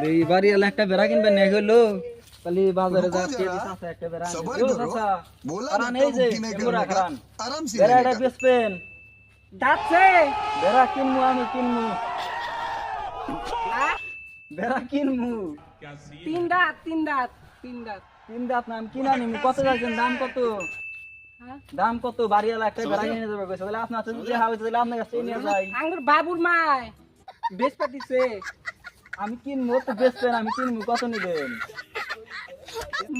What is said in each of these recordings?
এই বাড়ি এলা একটা বেড়া কিনবেন না হলো খালি বাজারে যাচ্ছে চাচা একটা বেড়া আনবে ও চাচা কারণ এই যে এমরা কারণ বেড়াটা বেচবেন যাচ্ছে বেড়া কিনমু আমি কিনমু বেড়া কিনমু তিন দাঁত তিন দাঁত তিন দাঁত তিন দাঁত নাম কিনা নিমু কত যাচ্ছেন দাম কত হ্যাঁ দাম কত বাড়ি এলা একটা বেড়া কিনে যাবে কইছে বলে আপনার তো যে হবে তাহলে আপনার কাছে নিয়ে যাই আঙ্গুর বাবুর মায় বেশ পাতিছে আমি কিনবো তো বেচবেন আমি কিনবো কত নিবেন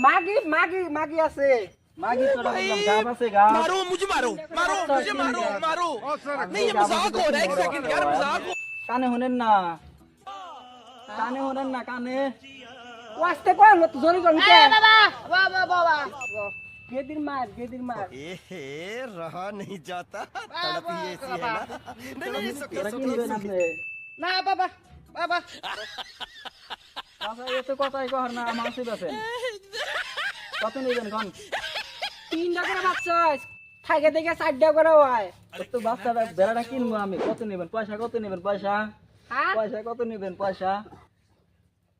মাগি মাগি মাগি আছে মাগি তোরা বললাম গাব আছে গাব मारो मुझे मारो मारो नहीं ये मजाक हो रहा है एक सेकंड यार मजाक हो কানে শুনেন না কানে শুনেন না কানে ওয়াস্তে কোন তো জোরে কোন কে বাবা বাবা বাবা গেদির মার रहा नहीं जाता तड़प ही ऐसी है ना नहीं তোরা কি নিবেন আপনি না বাবা বাবা চাচা এত কথাই কর না আমার কাছে বেচেন কত নিবেন কোন তিন টাকা বাচ্চা থাকে দেখে 4 টাকা করে হয় তো বাচ্চাটা বেড়াটা কিনবো আমি কত নিবেন পয়সা কত নিবেন পয়সা হ্যাঁ পয়সা কত নিবেন পয়সা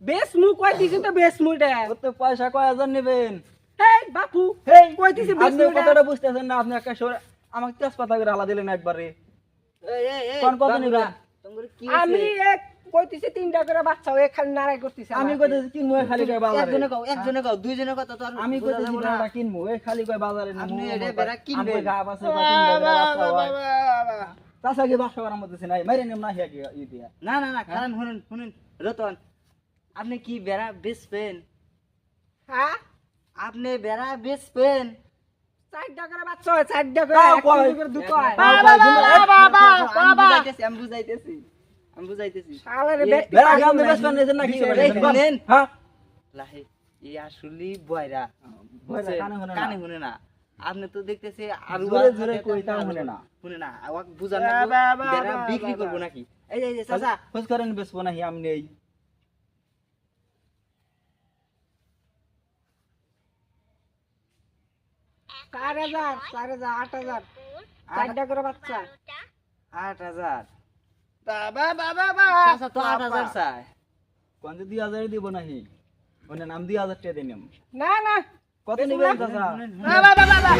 বেশ মু কই দিছি তো বেশ মুটা তো পয়সা কয় হাজার নিবেন এই বাপু হেই কই দিছি বেশ আপনি মুটা কথাটা বুঝতেছেন না আপনি একটা আমাকে তেজপাতা করে আলা দিলেন একবারে এই কোন কত নিবেন তোমার কি আমি এক কইতেছি 3 টাকা করে বাচ্চা হয়ে খালি নারাই করতেছে আমি কইতেছি কিনবো এই খালি কয় বাজারে একজনে কও দুইজনে কত তো আমি কইতেছি বেড়াটা কিনবো এই খালি কয় বাজারে নিমু আপনি এটা বেড়া কিনবেন। গাব আছে বা কিনবে চাচা কি বাসা করার মধ্যে নাই মাইরে নিম না হিয়া কি ই দিয়া না না না কারণ শুনুন শুনুন রতন আপনি কি বেড়া বেচবেন হ্যাঁ আপনি বেড়া বেচবেন 4 টাকা করে বাচ্চা হয় 4 টাকা তাও করে কয়। 1 করে দুটো হয় আমি বুঝাইতেছি শালারে বেটি বেড়া গাম দেবে বেসবেন নেছেন না কি করে এই শুনেন। হ্যাঁ লাহে এই আসলে বয়রা বয়রা, কানে শুনে না। কানে শুনে না আপনি তো দেখতেছি আর জোরে জোরে কই তাও শুনে না শুনে না আমাকে বুঝান না বেড়া বিক্রি করবো নাকি এই যে চাচা খোঁজ করেন বেসবো না আমি নেই চার হাজার 8,000 4 টাকা করে বাচ্চা 8,000 বাবা বাবা বাবা চাচা তো 8,000 চাই কোন 2000 দিব নাহি ওনে নাম 2000 টাকা দেনিম না না কত নিবেন চাচা বাবা বাবা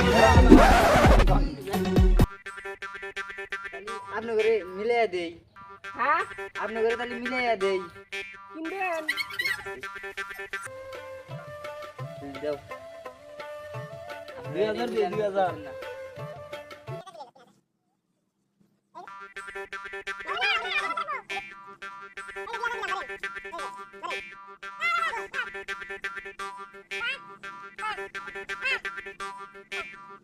আপনি করে মিলাইয়া দেই হ্যাঁ আপনি করে তাহলে মিলাইয়া দেই কিনবেন দাও 2000 দিয়ে 2000 Thank you.